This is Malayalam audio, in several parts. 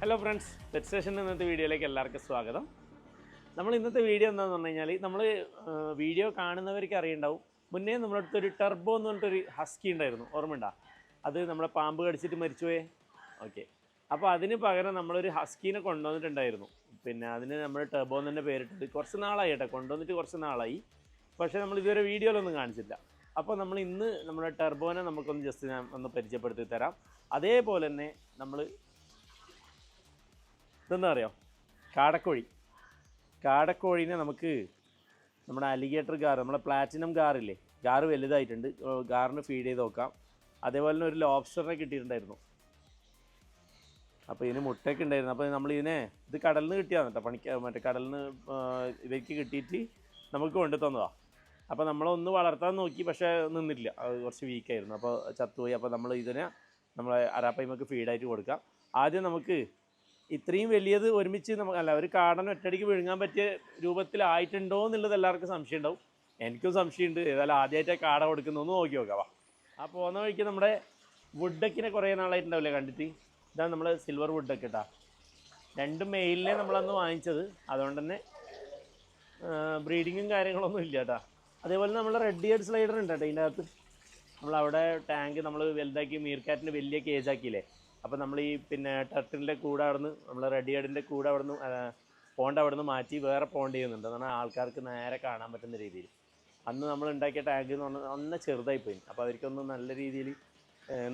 ഹലോ ഫ്രണ്ട്സ്, പെറ്റ് സ്റ്റേഷൻ ഇന്നത്തെ വീഡിയോയിലേക്ക് എല്ലാവർക്കും സ്വാഗതം. നമ്മൾ ഇന്നത്തെ വീഡിയോ എന്താണെന്ന് പറഞ്ഞു കഴിഞ്ഞാൽ, നമ്മൾ വീഡിയോ കാണുന്നവർക്ക് അറിയുണ്ടാവും, മുന്നേ നമ്മുടെ അടുത്തൊരു ടർബോ എന്ന് പറഞ്ഞിട്ടൊരു ഹസ്കി ഉണ്ടായിരുന്നു, ഓർമ്മയുണ്ടോ? അത് നമ്മളെ പാമ്പ് കടിച്ചിട്ട് മരിച്ചുപോയേ. ഓക്കെ, അപ്പോൾ അതിന് പകരം നമ്മളൊരു ഹസ്കീനെ കൊണ്ടുവന്നിട്ടുണ്ടായിരുന്നു. പിന്നെ അതിന് നമ്മൾ ടർബോ എന്ന് തന്നെ പേരിട്ടത് കുറച്ച് നാളായി കേട്ടോ, കൊണ്ടുവന്നിട്ട് കുറച്ച് നാളായി. പക്ഷേ നമ്മൾ ഇതുവരെ വീഡിയോയിലൊന്നും കാണിച്ചില്ല. അപ്പോൾ നമ്മൾ ഇന്ന് നമ്മുടെ ടർബോനെ നമുക്കൊന്ന് ജസ്റ്റ് ഞാൻ ഒന്ന് പരിചയപ്പെടുത്തി തരാം. അതേപോലെ തന്നെ നമ്മൾ ഇതെന്താ അറിയാം, കാടക്കോഴീനെ നമുക്ക് നമ്മുടെ അലിഗേറ്റർ ഗാർ, നമ്മുടെ പ്ലാറ്റിനം ഗാറില്ലേ, ഗാറ് വലുതായിട്ടുണ്ട്, ഗാറിന് ഫീഡ് ചെയ്ത് നോക്കാം. അതേപോലെ തന്നെ ഒരു ലോബ്സ്റ്ററിനെ കിട്ടിയിട്ടുണ്ടായിരുന്നു. അപ്പോൾ ഇതിന് മുട്ടയൊക്കെ ഉണ്ടായിരുന്നു. അപ്പോൾ നമ്മളിതിനെ ഇത് കടലിൽ നിന്ന് കിട്ടിയതാണ് കേട്ടോ, മറ്റേ കടലിൽ നിന്ന് ഇവയ്ക്ക് കിട്ടിയിട്ട് നമുക്ക് കൊണ്ടു തന്നതാണ്. അപ്പോൾ നമ്മളൊന്ന് വളർത്താൻ നോക്കി, പക്ഷേ നിന്നില്ല, അത് കുറച്ച് വീക്കായിരുന്നു, അപ്പോൾ ചത്തുപോയി. അപ്പോൾ നമ്മൾ ഇതിനെ നമ്മളെ അരാപ്പയ്മക്ക് ഫീഡായിട്ട് കൊടുക്കാം. ആദ്യം നമുക്ക് ഇത്രയും വലിയത് ഒരുമിച്ച് ഒരു കാടൻ ഒറ്റയടിക്ക് വിഴുങ്ങാൻ പറ്റിയ രൂപത്തിലായിട്ടുണ്ടോ എന്നുള്ളത് എല്ലാവർക്കും സംശയം ഉണ്ടാവും. എനിക്കും സംശയമുണ്ട്. ഏതായാലും ആദ്യമായിട്ട് കാട കൊടുക്കുന്നൊന്ന് നോക്കി നോക്കാം. ആ പോകുന്ന വഴിക്ക് നമ്മുടെ വുഡക്കിനെ കുറേ നാളായിട്ടുണ്ടാവില്ലേ കണ്ടിട്ട്. ഇതാണ് നമ്മൾ സിൽവർ വുഡൊക്കെ കേട്ടോ. രണ്ടും മെയിലിനെ നമ്മളന്ന് വാങ്ങിച്ചത്, അതുകൊണ്ട് തന്നെ ബ്രീഡിങ്ങും കാര്യങ്ങളൊന്നും ഇല്ല കേട്ടോ. അതേപോലെ നമ്മൾ റെഡ് ഇയർഡ് സ്ലൈഡർ ഉണ്ട് കേട്ടോ ഇതിൻ്റെ അകത്ത്. നമ്മളവിടെ ടാങ്ക് നമ്മൾ വലുതാക്കി മീർക്കാറ്റിൻ്റെ വലിയ കേജാക്കിയില്ലേ, അപ്പോൾ നമ്മൾ ഈ പിന്നെ ടർട്ടിലിൻ്റെ കൂടെ അവിടെ നിന്ന് നമ്മൾ റെഡ് ഇയർഡിൻ്റെ കൂടെ അവിടെ നിന്ന് പോണ്ട് അവിടെ നിന്ന് മാറ്റി വേറെ പോണ്ട് ചെയ്യുന്നുണ്ട്. എന്ന് പറഞ്ഞാൽ ആൾക്കാർക്ക് നേരെ കാണാൻ പറ്റുന്ന രീതിയിൽ. അന്ന് നമ്മൾ ഉണ്ടാക്കിയ ടാങ്ക് എന്ന് പറഞ്ഞാൽ ഒന്ന് ചെറുതായിപ്പോയി. അപ്പോൾ അവർക്കൊന്നും നല്ല രീതിയിൽ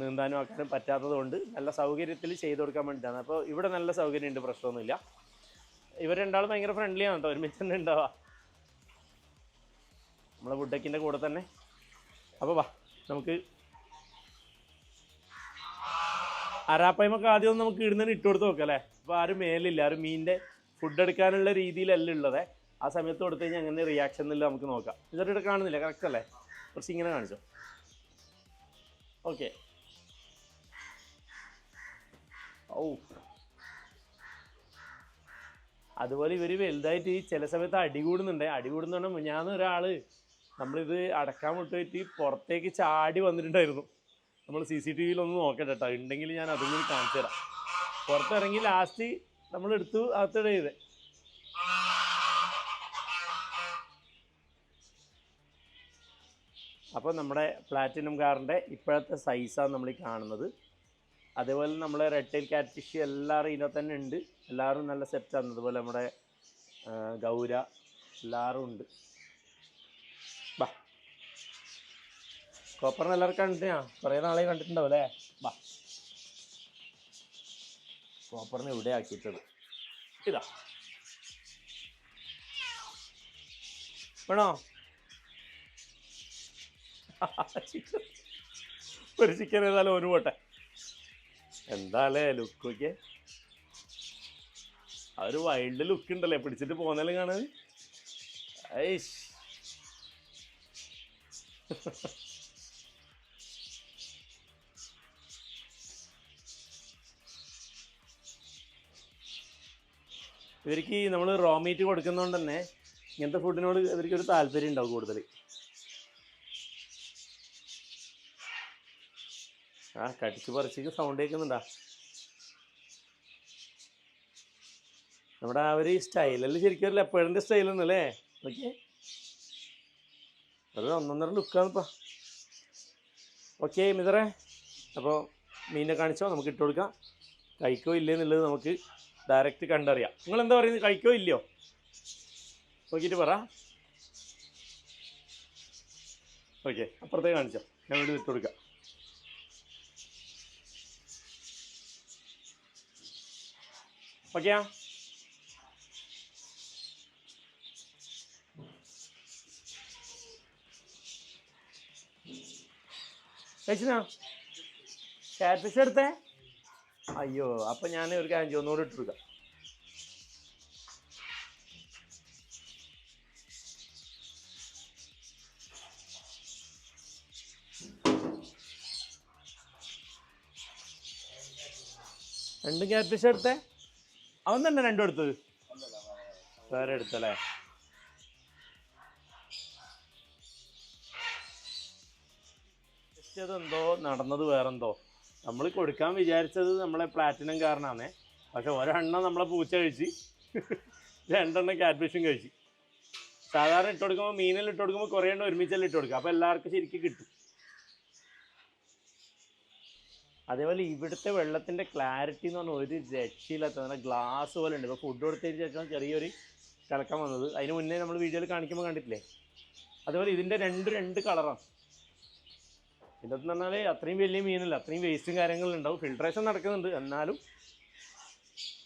നീന്താനും ആക്കാനും പറ്റാത്തത് കൊണ്ട് നല്ല സൗകര്യത്തിൽ ചെയ്ത് കൊടുക്കാൻ വേണ്ടിയിട്ടാണ്. അപ്പോൾ ഇവിടെ നല്ല സൗകര്യമുണ്ട്, പ്രശ്നമൊന്നുമില്ല. ഇവർ രണ്ടാളും ഭയങ്കര ഫ്രണ്ട്ലിയാണ് കേട്ടോ, ഒരുമിച്ച് തന്നെ ഉണ്ടാവുക നമ്മളെ വുഡക്കിൻ്റെ കൂടെ തന്നെ. അപ്പോൾ വാ നമുക്ക് അരാപ്പയ്മൊക്കെ ആദ്യം ഒന്ന് നമുക്ക് ഇടുന്നതിന് ഇട്ട് കൊടുത്ത് നോക്കാം അല്ലേ. അപ്പോൾ ആരും മേലില്ല, ആരും മീനിൻ്റെ ഫുഡ് എടുക്കാനുള്ള രീതിയിലല്ല ഉള്ളത്. ആ സമയത്ത് കൊടുത്തു കഴിഞ്ഞാൽ അങ്ങനെ റിയാക്ഷൻ എന്നില്ല, നമുക്ക് നോക്കാം. ഇതൊരു കാണുന്നില്ല, കറക്റ്റ് അല്ലേ? കുറച്ച് ഇങ്ങനെ കാണിച്ചോ. ഓക്കെ. ഓ, അതുപോലെ ഇവർ വലുതായിട്ട് ചില സമയത്ത് അടി കൂടുന്നുണ്ട്. ഞാൻ ഒരാൾ നമ്മളിത് അടക്കാൻ വിട്ടുപോയിട്ട് പുറത്തേക്ക് ചാടി വന്നിട്ടുണ്ടായിരുന്നു. നമ്മൾ CCTVയിൽ ഒന്ന് നോക്കട്ടെ കേട്ടോ, ഉണ്ടെങ്കിൽ ഞാൻ അതും കൂടി കാണിച്ചു തരാം. പുറത്തിറങ്ങി ലാസ്റ്റ് നമ്മളെടുത്തു അകത്തിടെ ചെയ്ത്. അപ്പോൾ നമ്മുടെ പ്ലാറ്റിനം കാറിൻ്റെ ഇപ്പോഴത്തെ സൈസാണ് നമ്മൾ കാണുന്നത്. അതേപോലെ നമ്മളെ റെഡ് ടൈൽ ക്യാറ്റ് ഫിഷ് എല്ലാവരും ഇതിനകത്ത് തന്നെ ഉണ്ട്. എല്ലാവരും നല്ല സെറ്റാണ്. അതുപോലെ നമ്മുടെ ഗൗര എല്ലാവരും ഉണ്ട്. ബാ, കോപ്പറിന് എല്ലാവർക്കും കണ്ടിട്ട് കുറേ നാളെ കണ്ടിട്ടുണ്ടാവും അല്ലേ. ബാ, കോപ്പറിനെ ഇവിടെ ആക്കിയിട്ടത് ഇതാ. വേണോ ഒരു ചിക്കൻ ഏതായാലും ഒരു പോട്ടെ. എന്താല്ലേ ലുക്കൊക്കെ, ആ ഒരു വൈൽഡ് ലുക്ക് ഉണ്ടല്ലേ, പിടിച്ചിട്ട് പോകുന്നല്ലേ കാണാൻ. ഐഷ്, ഇവർക്ക് നമ്മൾ റോ മീറ്റ് കൊടുക്കുന്നതുകൊണ്ട് തന്നെ ഇങ്ങനത്തെ ഫുഡിനോട് ഇവർക്കൊരു താല്പര്യം ഉണ്ടാവും കൂടുതൽ. കടിച്ചു പറിച്ച് സൗണ്ട് കേൾക്കുന്നുണ്ടാ. നമ്മുടെ ആ ഒരു സ്റ്റൈലല്ലേ ശരിക്കും ഒരു ലെപ്പേഡിൻ്റെ സ്റ്റൈലൊന്നല്ലേ. ഓക്കെ, അത് ഒന്നൊന്നര ലുക്കാണിപ്പാ. ഓക്കെ മിതറേ, അപ്പോൾ മീനിനെ കാണിച്ചോ, നമുക്ക് ഇട്ട് കൊടുക്കാം. കഴിക്കോ ഇല്ലേ എന്നുള്ളത് നമുക്ക് ഡയറക്റ്റ് കണ്ടറിയാം. നിങ്ങളെന്താ പറയുന്നത്, കഴിക്കോ ഇല്ലയോ നോക്കിയിട്ട് പറ. ഓക്കെ, അപ്പുറത്തേക്ക് കാണിച്ചോ, ഞാൻ വീട് ഇട്ട് കൊടുക്കാം. ഓക്കെയാ? കഴിച്ചാ ക്യാറ്റ് ഫിഷ് എടുത്തേ? അയ്യോ, അപ്പം ഞാൻ ഒരു കാര്യം ചെയ്യും, ഒന്നുകൂടെ ഇട്ട് കൊടുക്കാം. രണ്ടും ക്യാറ്റ് ഫിഷ് എടുത്തേ? അവൻ തന്നെ രണ്ടും എടുത്തത്? വേറെ എടുത്തല്ലേ? അതെന്തോ നടന്നത് വേറെന്തോ. നമ്മൾ കൊടുക്കാൻ വിചാരിച്ചത് നമ്മളെ പ്ലാറ്റിനം കാരനാണേ. പക്ഷെ ഒരെണ്ണം നമ്മളെ പൂച്ച കഴിച്ച് 2 ക്യാറ്റ് ഫിഷും കഴിച്ച്. സാധാരണ ഇട്ട് കൊടുക്കുമ്പോൾ മീനെല്ലാം ഇട്ട് കൊടുക്കുമ്പോൾ കുറേ എണ്ണം ഒരുമിച്ചെല്ലാം ഇട്ട് കൊടുക്കുക, അപ്പോൾ എല്ലാവർക്കും ശരിക്കും കിട്ടും. അതേപോലെ ഇവിടുത്തെ വെള്ളത്തിൻ്റെ ക്ലാരിറ്റി എന്ന് പറഞ്ഞാൽ ഒരു രക്ഷയില്ലാത്ത നല്ല ഗ്ലാസ് പോലെ ഉണ്ട്. ഇപ്പോൾ ഫുഡ് കൊടുത്തതിന് ശേഷം ചെറിയൊരു കലക്കം വന്നത്, അതിന് മുന്നേ നമ്മൾ വീഡിയോയിൽ കാണിക്കുമ്പോൾ കണ്ടിട്ടില്ലേ? അതുപോലെ ഇതിൻ്റെ രണ്ട് കളറാണ്. ഇതെന്ന് പറഞ്ഞാൽ അത്രയും വലിയ മീനല്ല, അത്രയും വേസ്റ്റും കാര്യങ്ങളും ഉണ്ടാവും. ഫിൽട്രേഷൻ നടക്കുന്നുണ്ട്, എന്നാലും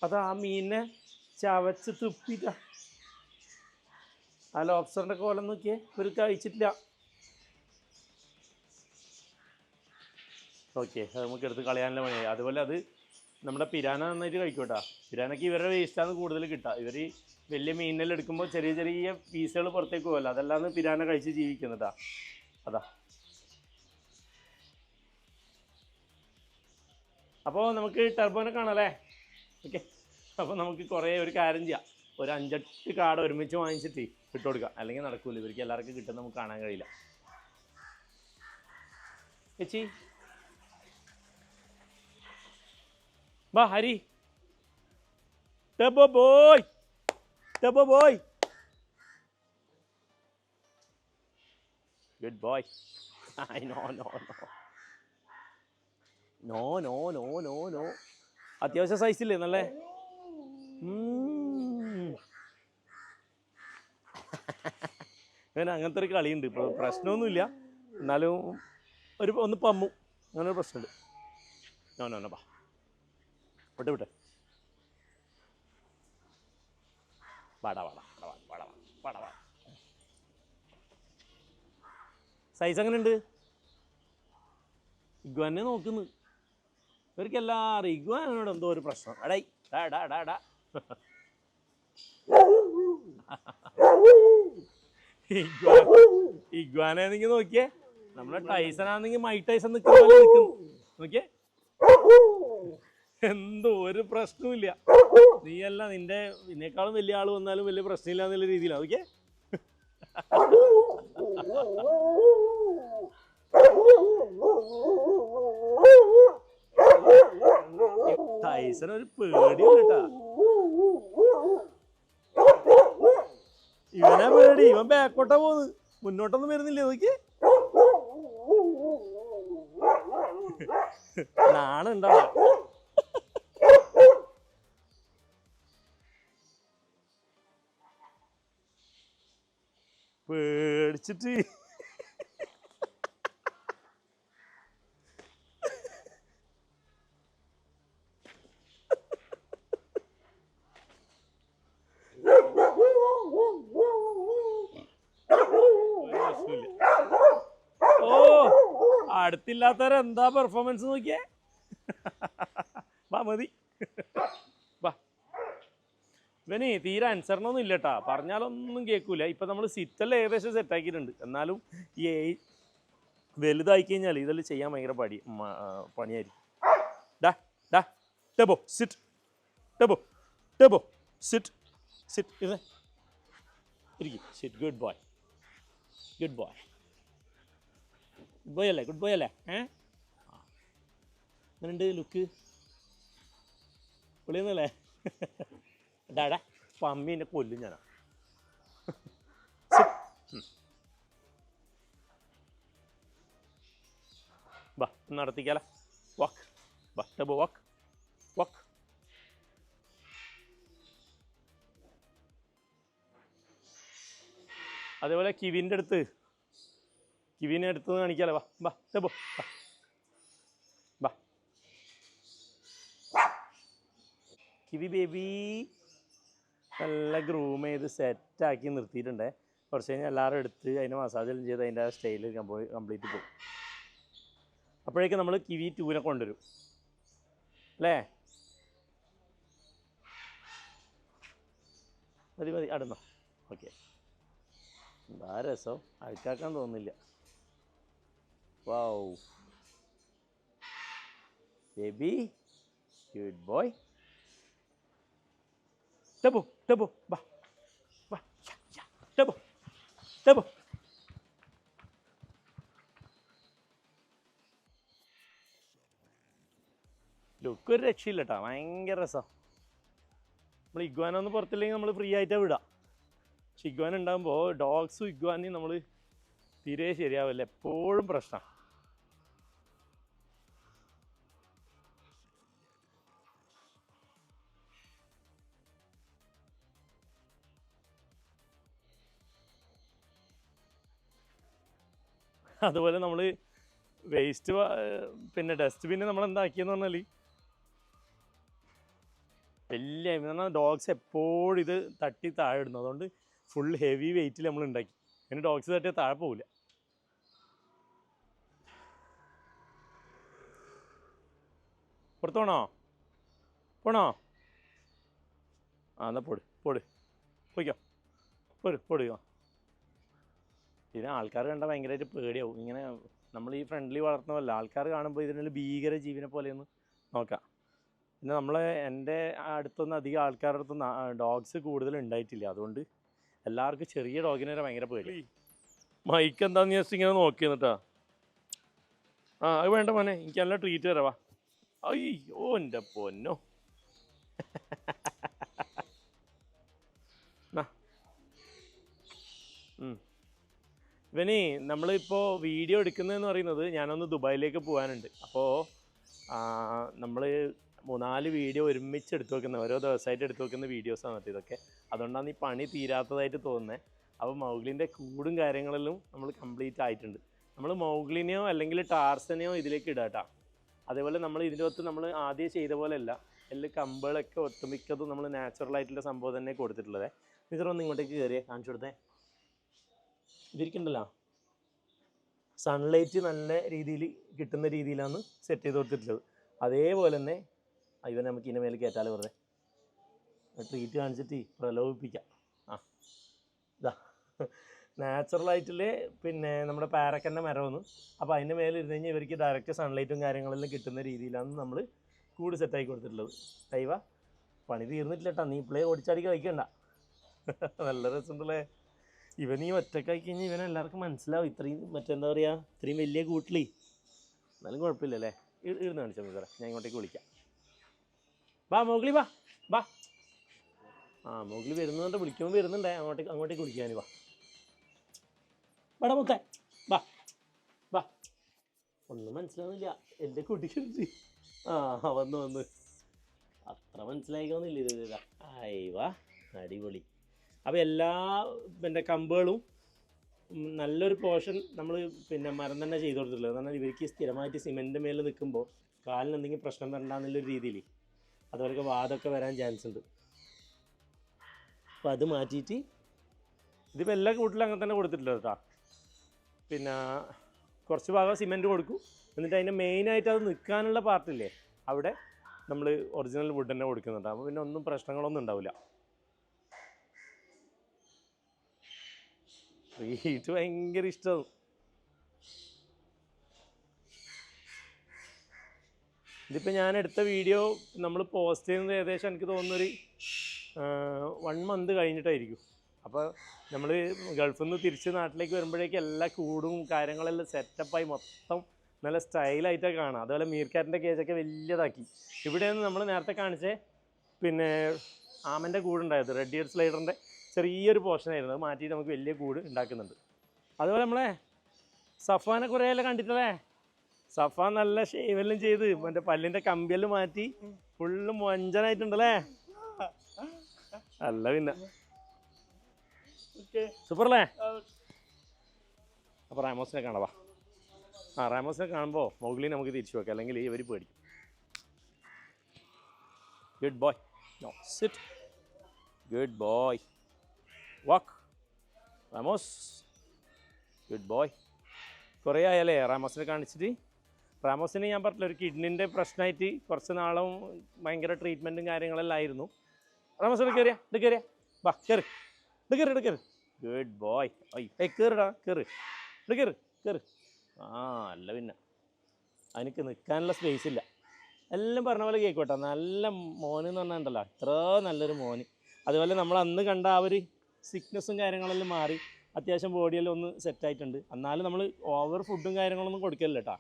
അത് ആ മീനിനെ ചവച്ച് തുപ്പിട്ട. ആ ലോബ്സ്റ്ററിൻ്റെ കോലം നോക്കിയേ, ഒരു കഴിച്ചിട്ടില്ല. ഓക്കെ, അത് നമുക്ക് എടുത്ത് കളയാനുള്ള പണിയായി. അതുപോലെ അത് നമ്മുടെ പിരാന നന്നായിട്ട് കഴിക്കും കേട്ടോ. പിരാനയ്ക്ക് ഇവരുടെ വേസ്റ്റാണ് കൂടുതൽ കിട്ടുക. ഇവർ വലിയ മീനെല്ലാം എടുക്കുമ്പോൾ ചെറിയ ചെറിയ പീസുകൾ പുറത്തേക്ക് പോകല്ലോ, അതെല്ലാം പിരാന കഴിച്ച് ജീവിക്കുന്നതാ. അതാ. അപ്പോൾ നമുക്ക് ടർബോനെ കാണാമല്ലേ? ഓക്കെ, അപ്പോൾ നമുക്ക് കുറേ ഒരു കാര്യം ചെയ്യാം. ഒരു 5-8 കാട ഒരുമിച്ച് വാങ്ങിച്ചിട്ട് ഇട്ട് കൊടുക്കാം, അല്ലെങ്കിൽ നടക്കൂല. ഇവർക്ക് എല്ലാവർക്കും കിട്ടുന്ന നമുക്ക് കാണാൻ കഴിയില്ല. ചേച്ചി വാ, Hari. Turbo boy, turbo boy, good boy. No no no no no no no. അത്യാവശ്യം സൈസില്ലേ നല്ലേ? അങ്ങനെ അങ്ങനത്തെ ഒരു കളിയുണ്ട്. ഇപ്പോൾ പ്രശ്നമൊന്നുമില്ല, എന്നാലും ഒന്ന് പമ്മും, അങ്ങനെ ഒരു പ്രശ്നമുണ്ട്. നോ നോ നോ, ബാ വിട്ടെ വിട്ടെ. വാടാ വാടാ വാടാ വാടാ വാടാ വാടാ. സൈസ് അങ്ങനെ ഉണ്ട്? ഇഗ്വാനെ നോക്കുന്നു. ഇവർക്ക് എല്ലാവരും ഇഗ്വാനോട് എന്തോ ഒരു പ്രശ്നം. അടായി ഡാ ഡാ ഡാ ഡാ. ഇഗ്വാനാണെങ്കിൽ നോക്കിയേ, നമ്മളെ ടൈസനാണെങ്കിൽ മൈക്ക് ടൈസൺ നിൽക്കുന്ന പോലെ നിൽക്കുന്നു. നോക്കിയേ, എന്തോ ഒരു പ്രശ്നമില്ല. നീയല്ല, നിന്നേക്കാളും വലിയ ആൾ വന്നാലും വലിയ പ്രശ്നമില്ല എന്നുള്ള രീതിയിലാണ്. ഓക്കെ, ടൈസൺ ഒരു പേടിയില്ല കേട്ടാ. ഇവനെ പേടി, ഇവൻ ബാക്കോട്ടാ പോന്ന്, മുന്നോട്ടൊന്നും വരുന്നില്ലേ. നോക്കി നാണുണ്ടാവും. പേടിച്ചിട്ട് അടുത്തില്ലാത്തവരെന്താ പെർഫോമൻസ് നോക്കിയേ. വാ മതി, വാ. ഇവന് തീരെ അനുസരണമൊന്നും ഇല്ല കേട്ടാ, പറഞ്ഞാലൊന്നും കേൾക്കൂല. ഇപ്പം നമ്മൾ സിറ്റെല്ലാം ഏകദേശം സെറ്റാക്കിയിട്ടുണ്ട്, എന്നാലും ഈ വലുതായി കഴിഞ്ഞാൽ ഇതെല്ലാം ചെയ്യാൻ ഭയങ്കര പണിയായിരിക്കും. ഡാ ഡാ turbo sit, turbo turbo sit sit. ഇതേ ഇരിക്കും, sit. Good boy, good boy, good boy അല്ലേ, ഗുഡ് ബോയ് അല്ലേ? അങ്ങനെയുണ്ട് ലുക്ക്, പൊളിയൊന്നല്ലേ? ഡാടാ പമ്മീനെ കൊല്ലും ഞാനാ. വാ നടത്തിക്കാല, വാക്ക്, വാ ടബോ വാക്ക് വാക്ക്. അതേപോലെ കിവിൻ്റെ അടുത്ത് കാണിക്കാലോ. വാ വാ ടബോ വാ വാ. കിവി ബേബി നല്ല ഗ്രൂം ചെയ്ത് സെറ്റാക്കി നിർത്തിയിട്ടുണ്ടേ. കുറച്ച് കഴിഞ്ഞാൽ എല്ലാവരും എടുത്ത് അതിൻ്റെ മസാജെല്ലാം ചെയ്ത് അതിൻ്റെ ആ സ്റ്റൈൽ കംപ്ലീറ്റ് പോകും. അപ്പോഴേക്കും നമ്മൾ കിവി 2 കൊണ്ടുവരും അല്ലേ? മതി മതി, അടുന്നോ. ഓക്കെ, എന്താ രസം, അഴുക്കാക്കാൻ തോന്നുന്നില്ല. Wow baby, good boy. Turbo turbo വാ വാ, ടബോ ടബോ. ലുക്ക് ഒരു രക്ഷയില്ല കേട്ടോ, ഭയങ്കര രസമാണ്. നമ്മൾ ഇഗ്വാന ഒന്നും പുറത്തില്ലെങ്കിൽ നമ്മൾ ഫ്രീ ആയിട്ടാണ് വിടാം. പക്ഷെ ഇഗ്വാന ഉണ്ടാകുമ്പോൾ ഡോഗ്സും ഇഗ്വാനയും നമ്മൾ തീരെ ശരിയാവില്ല, എപ്പോഴും പ്രശ്നമാണ്. അതുപോലെ നമ്മൾ വേസ്റ്റ് പിന്നെ ഡസ്റ്റ്ബിന്നെ നമ്മൾ എന്താക്കിയെന്ന് പറഞ്ഞാൽ വലിയ ഡോഗ്സ് എപ്പോഴും ഇത് തട്ടി താഴെ ഇടുന്നു. അതുകൊണ്ട് ഫുൾ ഹെവി വെയിറ്റിൽ നമ്മൾ ഉണ്ടാക്കി. അതിന് ഡോഗ്സ് തട്ടിയാൽ താഴെ പോവില്ല. പുറത്ത് പോണോ? എന്നാ പോട് പോയിക്കോ, പോടുക. ഇതിന് ആൾക്കാർ കണ്ടാൽ ഭയങ്കരമായിട്ട് പേടിയാവും. ഇങ്ങനെ നമ്മൾ ഈ ഫ്രണ്ട്ലി വളർത്തുന്നതല്ല, ആൾക്കാർ കാണുമ്പോൾ ഇതിനുള്ള ഭീകര ജീവനെ പോലെയൊന്ന് നോക്കാം. പിന്നെ എൻ്റെ അടുത്തൊന്നും അധികം ആൾക്കാരുടെ അടുത്തൊന്നും ഡോഗ്സ് കൂടുതൽ ഉണ്ടായിട്ടില്ല. അതുകൊണ്ട് എല്ലാവർക്കും ചെറിയ ഡോഗിനെ വരെ ഭയങ്കര പേടി. മൈക്ക് എന്താണെന്ന് ജസ്റ്റ് ഇങ്ങനെ നോക്കി എന്നിട്ടാ. അത് വേണ്ട മോനെ, എനിക്ക് നല്ല ട്രീറ്റ് തരാവാ. അയ്യോ എൻ്റെ പൊന്നോ. ഇവന് നമ്മളിപ്പോൾ വീഡിയോ എടുക്കുന്നതെന്ന് പറയുന്നത്, ഞാനൊന്ന് ദുബായിലേക്ക് പോകാനുണ്ട്. അപ്പോൾ നമ്മൾ 3-4 വീഡിയോ ഒരുമിച്ച് എടുത്തു വെക്കുന്ന, ഓരോ ദിവസമായിട്ട് എടുത്തു വെക്കുന്ന വീഡിയോസാണ് കേട്ടോ ഇതൊക്കെ. അതുകൊണ്ടാണ് ഈ പണി തീരാത്തതായിട്ട് തോന്നുന്നത്. അപ്പോൾ മൗഗ്ലിൻ്റെ കൂടും കാര്യങ്ങളെല്ലാം നമ്മൾ കംപ്ലീറ്റ് ആയിട്ടുണ്ട്. നമ്മൾ മൗഗ്ലിനെയോ അല്ലെങ്കിൽ ടാർസനെയോ ഇതിലേക്ക് ഇടാം കേട്ടോ. അതേപോലെ നമ്മൾ ഇതിൻ്റെ അകത്ത് നമ്മൾ ആദ്യം ചെയ്ത പോലെ അല്ല, എല്ലാം കമ്പുകളൊക്കെ ഒട്ടുമിക്കതും നമ്മൾ നാച്ചുറലായിട്ടുള്ള സംഭവം തന്നെ കൊടുത്തിട്ടുള്ളത്. ഇതൊന്ന് ഇങ്ങോട്ടേക്ക് കയറിയേ, കാണിച്ചു കൊടുത്തേ. ഇവരിക്കുണ്ടല്ലോ സൺലൈറ്റ് നല്ല രീതിയിൽ കിട്ടുന്ന രീതിയിലാണ് സെറ്റ് ചെയ്ത് കൊടുത്തിട്ടുള്ളത്. അതേപോലെ തന്നെ ഇവനെ നമുക്ക് ഇതിൻ്റെ മേലെ കയറ്റാലോ, വെറുതെ ട്രീറ്റ് കാണിച്ചിട്ട് പ്രലോഭിപ്പിക്കാം. ഇതാ നാച്ചുറലായിട്ടുള്ള പിന്നെ നമ്മുടെ പാരക്കൻ്റെ മരമൊന്ന്. അപ്പോൾ അതിൻ്റെ മേലെ ഇരുന്ന് കഴിഞ്ഞാൽ ഇവർക്ക് ഡയറക്റ്റ് സൺലൈറ്റും കാര്യങ്ങളെല്ലാം കിട്ടുന്ന രീതിയിലാണ് നമ്മൾ കൂട് സെറ്റാക്കി കൊടുത്തിട്ടുള്ളത്. ദൈവ പണി തീർന്നിട്ടില്ല കേട്ടോ, നീ ഇപ്പോഴേ ഓടിച്ചാടി കളിക്കണ്ട. നല്ല രസമുണ്ടല്ലേ. ഇവൻ ഈ ഒറ്റക്കായി കഴിഞ്ഞാൽ ഇവനെ എല്ലാവർക്കും മനസ്സിലാവും. ഇത്രയും മറ്റെന്താ പറയുക, ഇത്രയും വലിയ കൂട്ടിലേ. എന്നാലും കുഴപ്പമില്ലല്ലേ. ഇരുന്ന് കാണിച്ചാൽ മതി സാറേ, ഞാൻ ഇങ്ങോട്ടേക്ക് വിളിക്കാം. മൗഗ്ലി വാ. മൗഗ്ലി വരുന്നുണ്ട്, വിളിക്കുമ്പോൾ വരുന്നുണ്ടേ. അങ്ങോട്ടേക്ക് വിളിക്കാൻ വാടാ മുത്തേ, വാ. ഒന്നും മനസ്സിലാവുന്നില്ല എൻ്റെ കുട്ടിക്ക്. വന്ന് അത്ര മനസ്സിലായിക്കൊന്നില്ല ഇത്. വാ, അടിപൊളി. അപ്പോൾ എല്ലാ പിന്നെ കമ്പുകളും നല്ലൊരു പോർഷൻ നമ്മൾ പിന്നെ മരം തന്നെ ചെയ്ത് കൊടുത്തിട്ടുള്ളത്. കാരണം ഇവർക്ക് സ്ഥിരമായിട്ട് സിമെൻറ്റ് മേലെ നിൽക്കുമ്പോൾ കാലിന് എന്തെങ്കിലും പ്രശ്നം വരണ്ടെന്നുള്ളൊരു രീതിയിൽ, അതുപോലെയൊക്കെ വാദമൊക്കെ വരാൻ ചാൻസ് ഉണ്ട്. അപ്പോൾ അത് മാറ്റിയിട്ട് ഇതിപ്പോൾ എല്ലാ കൂട്ടിലും അങ്ങനെ തന്നെ കൊടുത്തിട്ടുള്ളത് കേട്ടോ. പിന്നെ കുറച്ച് ഭാഗം സിമെൻറ്റ് കൊടുക്കും, എന്നിട്ട് അതിൻ്റെ മെയിനായിട്ട് അത് നിൽക്കാനുള്ള പാർട്ടില്ലേ അവിടെ നമ്മൾ ഒറിജിനൽ വുഡ് തന്നെ കൊടുക്കുന്നുണ്ട്. അപ്പോൾ പിന്നെ ഒന്നും പ്രശ്നങ്ങളൊന്നും ഉണ്ടാവില്ല. ട്രീറ്റ് ഭയങ്കര ഇഷ്ടമാണ്. ഇതിപ്പോൾ ഞാൻ എടുത്ത വീഡിയോ നമ്മൾ പോസ്റ്റ് ചെയ്യുന്നത് ഏകദേശം എനിക്ക് തോന്നുന്നൊരു 1 മന്ത് കഴിഞ്ഞിട്ടായിരിക്കും. അപ്പോൾ നമ്മൾ ഗൾഫിൽ നിന്ന് തിരിച്ച് നാട്ടിലേക്ക് വരുമ്പോഴേക്കും എല്ലാ കൂടും കാര്യങ്ങളെല്ലാം സെറ്റപ്പായി മൊത്തം നല്ല സ്റ്റൈലായിട്ടൊക്കെ കാണാം. അതുപോലെ മീർക്കാറ്റിൻ്റെ കേജൊക്കെ വലിയതാക്കി. ഇവിടെയൊന്നും നമ്മൾ നേരത്തെ കാണിച്ചേ പിന്നെ ആമൻ്റെ കൂടുണ്ടായത്, റെഡ് ഇയർ സ്ലൈഡറിൻ്റെ ചെറിയൊരു പോർഷനായിരുന്നു. അത് മാറ്റിയിട്ട് നമുക്ക് വലിയ കൂട് ഉണ്ടാക്കുന്നുണ്ട്. അതുപോലെ നമ്മളെ സഫാനെ കുറേയെല്ലാം കണ്ടിട്ടല്ലേ. സഫാൻ നല്ല ഷേവെല്ലാം ചെയ്ത് മറ്റേ പല്ലിൻ്റെ കമ്പിയെല്ലാം മാറ്റി ഫുള്ള് മൊഞ്ചനായിട്ടുണ്ടല്ലേ. അല്ല പിന്നെ സൂപ്പറല്ലേ. അപ്പോൾ റാമോസിനെ കാണാം. റാമോസിനെ കാണുമ്പോൾ മൗഗ്ലി നമുക്ക് തിരിച്ചു വെക്കാം, അല്ലെങ്കിൽ ഇവർ പേടിക്കും. Good boy, sit, good boy, walk, Ramos, good boy. കുറേ ആയല്ലേ റാമോസിനെ കാണിച്ചിട്ട്. റാമോസിന് ഞാൻ പറഞ്ഞില്ല, ഒരു കിഡ്നിൻ്റെ പ്രശ്നമായിട്ട് കുറച്ച് നാളും ഭയങ്കര ട്രീറ്റ്മെൻറ്റും കാര്യങ്ങളെല്ലാം ആയിരുന്നു. റാമോസിനെ കയറിയാ, ഇത് കയറിയാ, വാ കയറി, ഇത് കയറി. Good boy. കയറിടാ, കയറി, ഇത് കയറി. അല്ല പിന്നെ അതിനക്ക് നിൽക്കാനുള്ള സ്പേസ് ഇല്ല. എല്ലാം പറഞ്ഞ പോലെ കേൾക്കോട്ടെ. നല്ല മോന് എന്ന് പറഞ്ഞാൽ ഉണ്ടല്ലോ, ഇത്ര നല്ലൊരു മോന്. അതുപോലെ നമ്മൾ അന്ന് കണ്ട ആ ഒരു സിക്നെസ്സും കാര്യങ്ങളെല്ലാം മാറി, അത്യാവശ്യം ബോഡിയെല്ലാം ഒന്ന് സെറ്റായിട്ടുണ്ട്. എന്നാലും നമ്മൾ ഓവർ ഫുഡും കാര്യങ്ങളൊന്നും കൊടുക്കില്ല കേട്ടോ.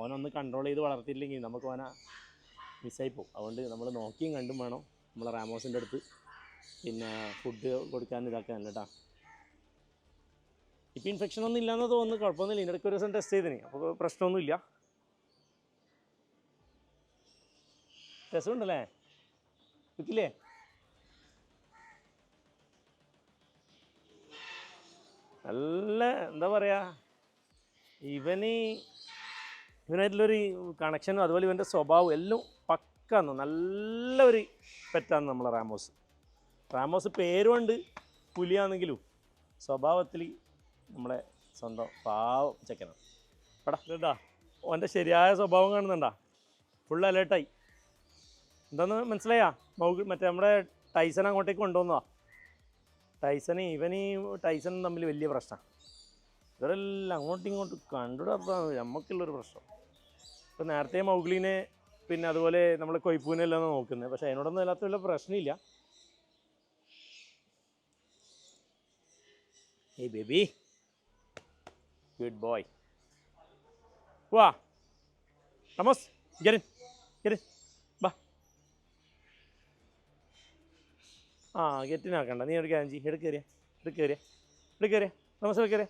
ഓനൊന്ന് കൺട്രോൾ ചെയ്ത് വളർത്തിയില്ലെങ്കിൽ നമുക്ക് ഓനെ മിസ്സായി പോകും. അതുകൊണ്ട് നമ്മൾ നോക്കിയും കണ്ടും വേണം നമ്മളെ റാമോസിൻ്റെ അടുത്ത് പിന്നെ ഫുഡ് കൊടുക്കാൻ ഇതാക്കാനല്ല കേട്ടോ. ഇപ്പം ഇൻഫെക്ഷൻ ഒന്നും ഇല്ലയെന്ന് തോന്നുന്നു, കുഴപ്പമൊന്നുമില്ല. ഇതിൻ്റെ ഇടയ്ക്ക് ഒരു ദിവസം ടെസ്റ്റ് ചെയ്തിന്, അപ്പോൾ പ്രശ്നമൊന്നുമില്ല. രസമുണ്ടല്ലേ, വിൽക്കില്ലേ? നല്ല എന്താ പറയുക, ഇവനായിട്ടുള്ളൊരു കണക്ഷനും അതുപോലെ ഇവൻ്റെ സ്വഭാവം എല്ലാം പക്കാന്ന്. നല്ലൊരു പെറ്റാണ് നമ്മളെ റാമോസ് പേരുകൊണ്ട് പുലിയാണെങ്കിലും സ്വഭാവത്തിൽ നമ്മളെ സ്വന്തം പാവം ചെക്കനാണ്. പടാ കേട്ടാ, ഓൻ്റെ ശരിയായ സ്വഭാവം കാണുന്നുണ്ടാ, ഫുൾ അലേർട്ടായി. എന്താന്ന് മനസ്സിലായാ? മറ്റേ നമ്മുടെ ടൈസൺ അങ്ങോട്ടേക്ക് കൊണ്ടുവന്നതാ. ടൈസണും തമ്മിൽ വലിയ പ്രശ്നമാണ്. ഇവരെല്ലാം അങ്ങോട്ടും ഇങ്ങോട്ടും കണ്ടിടത്താണ് നമുക്കുള്ളൊരു പ്രശ്നം. ഇപ്പം നേരത്തെ മൗഗ്ലീനെ പിന്നെ അതുപോലെ നമ്മൾ കൊയ്പ്പൂനെല്ലാം നോക്കുന്നത്, പക്ഷേ അതിനോടൊന്നും എല്ലാത്ത വല്ല പ്രശ്നമില്ല. ഏയ് ബേബി, ഗുഡ് ബോയ്. വാ റമോസ്, ഗെറ്റ് ബാ. ആ ഗെറ്റിനാക്കണ്ട, നീ എടുക്കാൻ എടുക്കേറിയ റമോസ് എടുക്കേറിയ.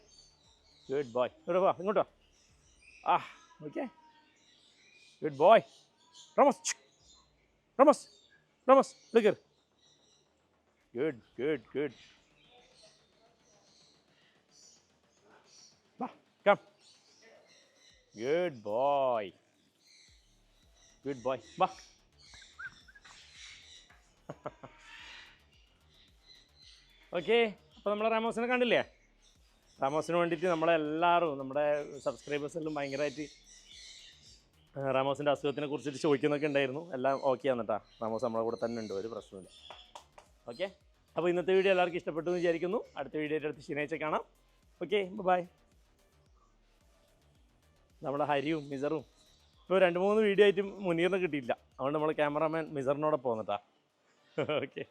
Good boy. ഇവിടെ വാ, ഇങ്ങോട്ടോ. ആ ഓക്കെ, ഗുഡ് ബോയ്. റമോസ് എടുക്കേറി. ഗുഡ്. വാ, കം. Good boy. വാ. ഓക്കെ, അപ്പോൾ നമ്മളെ റാമോസിനെ കണ്ടില്ലേ? റാമോസിന് വേണ്ടിയിട്ട് നമ്മളെല്ലാവരും, നമ്മുടെ സബ്സ്ക്രൈബേഴ്സെല്ലാം ഭയങ്കരമായിട്ട് റാമോസിൻ്റെ അസുഖത്തിനെ കുറിച്ചിട്ട് ചോദിക്കുന്നൊക്കെ ഉണ്ടായിരുന്നു. എല്ലാം ഓക്കെ ആണ് കേട്ടോ. റാമോസ് നമ്മളെ കൂടെ തന്നെ ഉണ്ട്, ഒരു പ്രശ്നമില്ല. ഓക്കെ, അപ്പോൾ ഇന്നത്തെ വീഡിയോ എല്ലാവർക്കും ഇഷ്ടപ്പെട്ടു എന്ന് വിചാരിക്കുന്നു. അടുത്ത വീഡിയോയുടെ അടുത്ത് ശനിയാഴ്ച കാണാം. Okay, bye. നമ്മുടെ ഹരിയും മിസറും ഇപ്പോൾ 2-3 വീഡിയോ ആയിട്ട് മുനീറിനെ കിട്ടിയില്ല, അതുകൊണ്ട് നമ്മൾ ക്യാമറാമാൻ മിസറിനോടെ പോകുന്നട്ടാ. ഓക്കെ.